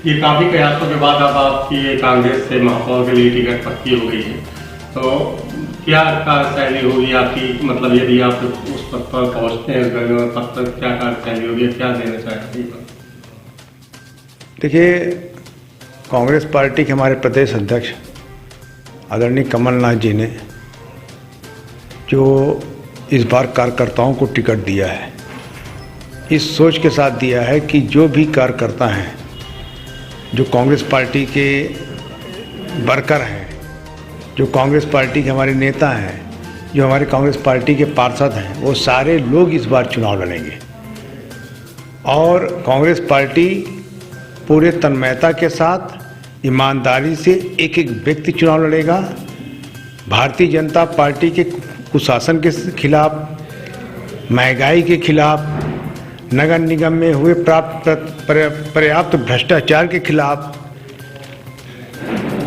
ये काफ़ी प्रयासों के बाद अब आपकी ये कांग्रेस से महापौर के लिए टिकट पक्की हो गई है, तो क्या कार्यशैली होगी आपकी? मतलब यदि आप उस पद पर पहुंचते हैं, उस गणना पद पर, क्या कार्यशैली होगी, क्या देना चाहेंगे? देखिए, कांग्रेस पार्टी के हमारे प्रदेश अध्यक्ष आदरणीय कमलनाथ जी ने जो इस बार कार्यकर्ताओं को टिकट दिया है, इस सोच के साथ दिया है कि जो भी कार्यकर्ता हैं, जो कांग्रेस पार्टी के वर्कर हैं, जो कांग्रेस पार्टी के हमारे नेता हैं, जो हमारे कांग्रेस पार्टी के पार्षद हैं, वो सारे लोग इस बार चुनाव लड़ेंगे। और कांग्रेस पार्टी पूरे तन्मयता के साथ, ईमानदारी से एक एक व्यक्ति चुनाव लड़ेगा। भारतीय जनता पार्टी के कुशासन के खिलाफ, महंगाई के खिलाफ, नगर निगम में हुए पर्याप्त भ्रष्टाचार के खिलाफ,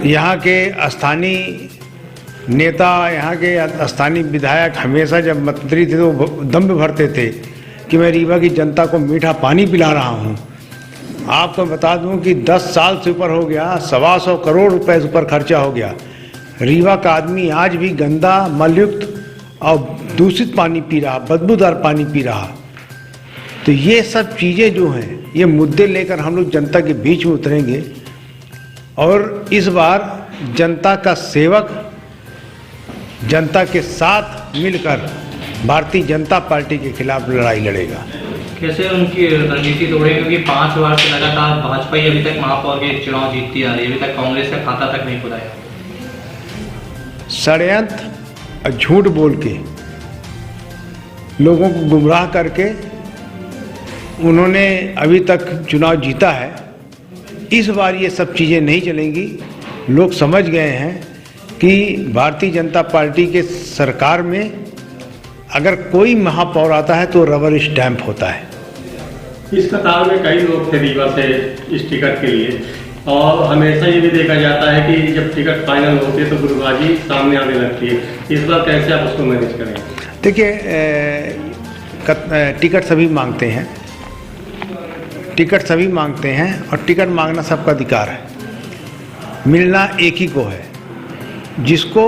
यहाँ के स्थानीय नेता, यहाँ के स्थानीय विधायक हमेशा जब मंत्री थे तो दम भरते थे कि मैं रीवा की जनता को मीठा पानी पिला रहा हूँ। आपको बता दूं कि 10 साल से ऊपर हो गया, 125 करोड़ रुपए से ऊपर खर्चा हो गया। रीवा का आदमी आज भी गंदा, मलयुक्त और दूषित पानी पी रहा, बदबूदार पानी पी रहा। तो ये सब चीज़ें जो हैं, ये मुद्दे लेकर हम लोग जनता के बीच में उतरेंगे और इस बार जनता का सेवक, जनता के साथ मिलकर भारतीय जनता पार्टी के खिलाफ लड़ाई लड़ेगा। कैसे उनकी रणनीति तोड़ेंगे? क्योंकि 5 बार से लगातार भाजपा ही अभी तक महापौर के चुनाव जीतती आ रही है, अभी तक कांग्रेस का खाता तक नहीं खुला है। षड्यंत्र और झूठ बोल के लोगों को गुमराह करके उन्होंने अभी तक चुनाव जीता है। इस बार ये सब चीज़ें नहीं चलेंगी। लोग समझ गए हैं कि भारतीय जनता पार्टी के सरकार में अगर कोई महापौर आता है तो रबर स्टैंप होता है। इस कतार में कई लोग थे रीवा से इस टिकट के लिए, और हमेशा ये भी देखा जाता है कि जब टिकट फाइनल होती है तो गुटबाजी सामने आने लगती है। इस बार कैसे आप उसको मैनेज करेंगे? देखिए, टिकट सभी मांगते हैं, टिकट सभी मांगते हैं और टिकट मांगना सबका अधिकार है। मिलना एक ही को है। जिसको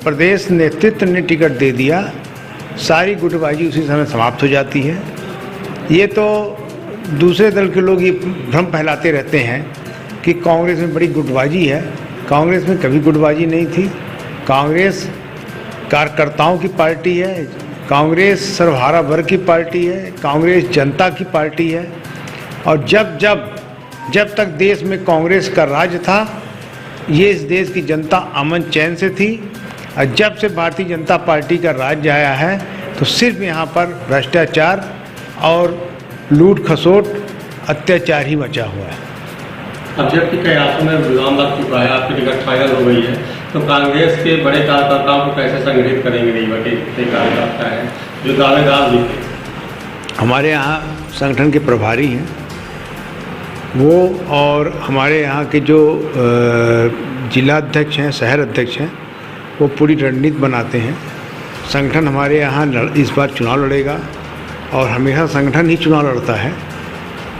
प्रदेश नेतृत्व ने टिकट दे दिया, सारी गुटबाजी उसी समय समाप्त हो जाती है। ये तो दूसरे दल के लोग ये भ्रम फैलाते रहते हैं कि कांग्रेस में बड़ी गुटबाजी है। कांग्रेस में कभी गुटबाजी नहीं थी। कांग्रेस कार्यकर्ताओं की पार्टी है, कांग्रेस सर्वहारा वर्ग की पार्टी है, कांग्रेस जनता की पार्टी है। और जब तक देश में कांग्रेस का राज था, ये इस देश की जनता अमन चैन से थी। और जब से भारतीय जनता पार्टी का राज आया है तो सिर्फ यहाँ पर भ्रष्टाचार और लूट खसोट, अत्याचार ही मचा हुआ है। अब जबकि कयासों में विराम लग चुका है, आपकी टिकट फाइनल हो गई है, तो कांग्रेस के बड़े कार्यकर्ताओं को कैसे संगठित करेंगे? रीवा के जितने कार्यकर्ता हैं जो दावेदार भी थे, हमारे यहाँ संगठन के प्रभारी हैं वो, और हमारे यहाँ के जो जिला अध्यक्ष हैं, शहर अध्यक्ष हैं, वो पूरी रणनीति बनाते हैं। संगठन हमारे यहाँ इस बार चुनाव लड़ेगा और हमेशा संगठन ही चुनाव लड़ता है।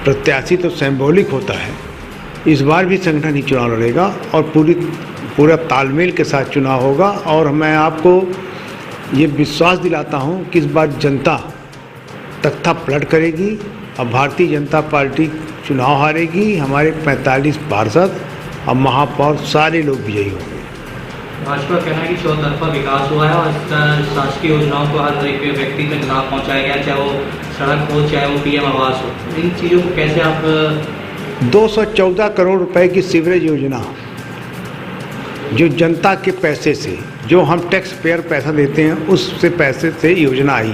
प्रत्याशी तो सिंबॉलिक होता है। इस बार भी संगठन ही चुनाव लड़ेगा और पूरा तालमेल के साथ चुनाव होगा। और मैं आपको ये विश्वास दिलाता हूँ कि इस बार जनता तख्ता पलट करेगी और भारतीय जनता पार्टी चुनाव हारेगी। हमारे 45 पार्षद और महापौर सारे लोग विजयी होंगे। भाजपा कहना है कि चौतरफा विकास हुआ है और शासकीय योजनाओं को हर एक व्यक्ति तक लाभ पहुँचाया गया, चाहे वो सड़क हो, चाहे वो PM आवास हो। इन चीज़ों को कैसे आप 214 करोड़ रुपए की सीवरेज योजना, जो जनता के पैसे से, जो हम टैक्स पेयर पैसा देते हैं, उससे पैसे से योजना आई।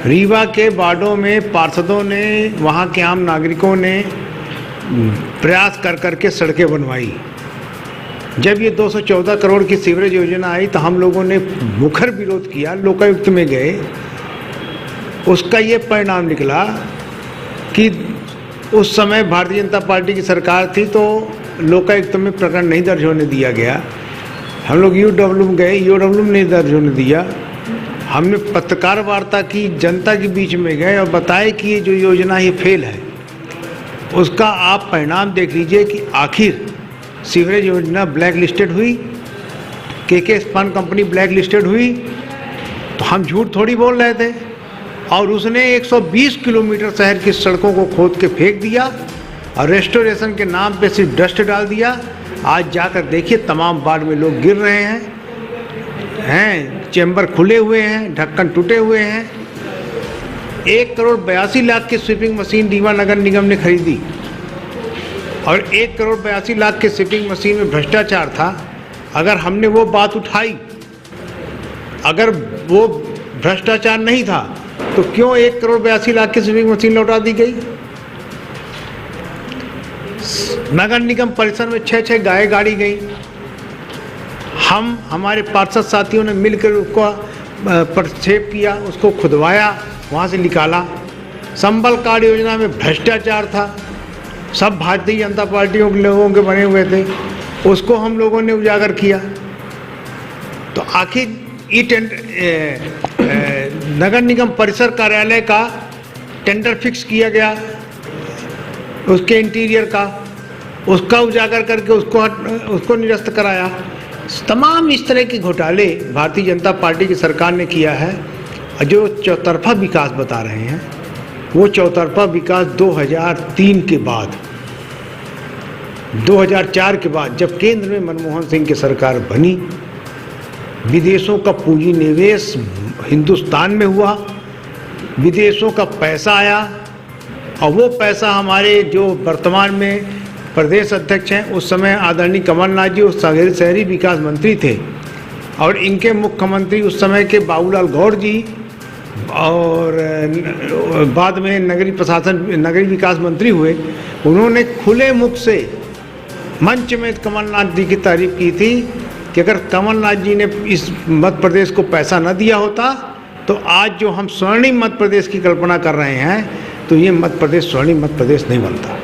रीवा के वार्डों में पार्षदों ने, वहाँ के आम नागरिकों ने प्रयास कर करके सड़कें बनवाई। जब ये 214 करोड़ की सीवरेज योजना आई तो हम लोगों ने मुखर विरोध किया, लोकायुक्त में गए। उसका ये परिणाम निकला कि उस समय भारतीय जनता पार्टी की सरकार थी तो लोकायुक्त में प्रकरण नहीं दर्ज होने दिया गया। हम लोग UW में गए, UW नहीं दर्ज होने दिया। हमने पत्रकार वार्ता की, जनता के बीच में गए और बताए कि ये जो योजना ये फेल है। उसका आप परिणाम देख लीजिए कि आखिर सीवरेज योजना ब्लैक लिस्टेड हुई, के स्पन कंपनी ब्लैक लिस्टेड हुई, तो हम झूठ थोड़ी बोल रहे थे। और उसने 120 किलोमीटर शहर की सड़कों को खोद के फेंक दिया और रेस्टोरेशन के नाम पे सिर्फ डस्ट डाल दिया। आज जाकर देखिए तमाम वार्ड में लोग गिर रहे हैं, चैम्बर खुले हुए हैं, ढक्कन टूटे हुए हैं। 1,82,00,000 की स्वीपिंग मशीन रीवा नगर निगम ने खरीदी और 1,82,00,000 के स्वीपिंग मशीन में भ्रष्टाचार था। अगर हमने वो बात उठाई, अगर वो भ्रष्टाचार नहीं था, तो क्यों 1,82,00,000 की स्वीपिंग मशीन लौटा दी गई? नगर निगम परिसर में 6 गाय गाड़ी गई। हम हमारे पार्षद साथियों ने मिलकर उसको प्रक्षेप किया, उसको खुदवाया, वहाँ से निकाला। संबल कार्ड योजना में भ्रष्टाचार था, सब भारतीय जनता पार्टियों के लोगों के बने हुए थे, उसको हम लोगों ने उजागर किया। तो आखिर नगर निगम परिसर कार्यालय का टेंडर फिक्स किया गया, उसके इंटीरियर का, उसका उजागर करके उसको निरस्त कराया। तमाम इस तरह के घोटाले भारतीय जनता पार्टी की सरकार ने किया है। जो चौतरफा विकास बता रहे हैं, वो चौतरफा विकास 2003 के बाद, 2004 के बाद, जब केंद्र में मनमोहन सिंह की सरकार बनी, विदेशों का पूंजी निवेश हिंदुस्तान में हुआ, विदेशों का पैसा आया और वो पैसा हमारे जो वर्तमान में प्रदेश अध्यक्ष हैं, उस समय आदरणीय कमलनाथ जी उस शहरी विकास मंत्री थे और इनके मुख्यमंत्री उस समय के बाबूलाल गौर जी और बाद में नगरीय विकास मंत्री हुए। उन्होंने खुले मुख से मंच में कमलनाथ जी की तारीफ की थी कि अगर कमलनाथ जी ने इस मध्य प्रदेश को पैसा न दिया होता तो आज जो हम स्वर्णिम मध्य प्रदेश की कल्पना कर रहे हैं, तो ये मध्य प्रदेश स्वर्णिम मध्य प्रदेश नहीं बनता।